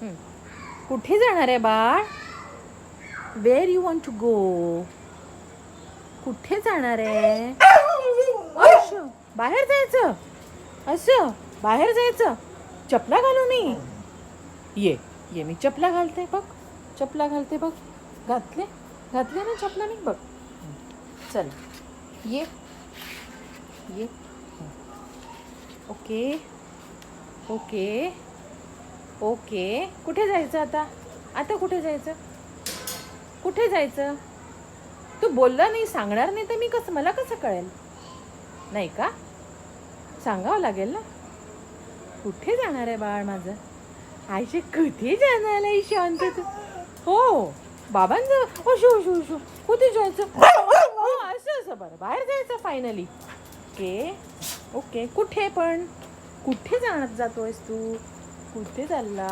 हं. कुठे जाणार आहे बाळ? Where you want to go? कुठे जाणार आहे? असं बाहेर जायचं? असं बाहेर जायचं? चपला घालू मी? ये ये मी चपला घालते बघ. चपला घालते बघ. घातले घातले ना चपला मी बघ. चल ये ये. Okay okay okay. कुठे जायचं आता? आता कुठे जायचं? कुठे जायचं? तू बोलला नाही, सांगणार नाही तर मी कसं, मला कसं कळेल? नाही का? सांगावं लागेल ना. कुठे जाणार आहे बाळ माझं? आईशी कुठे जाणार आहे शांत तू? हो बाबांचं. ओशो ओशो ओशो. कुठे जायचं? हो असं असं बरं बाहेर जायचं फायनली. Okay okay. कुठे पण? कुठे जातोयस तू? कुठे चालला?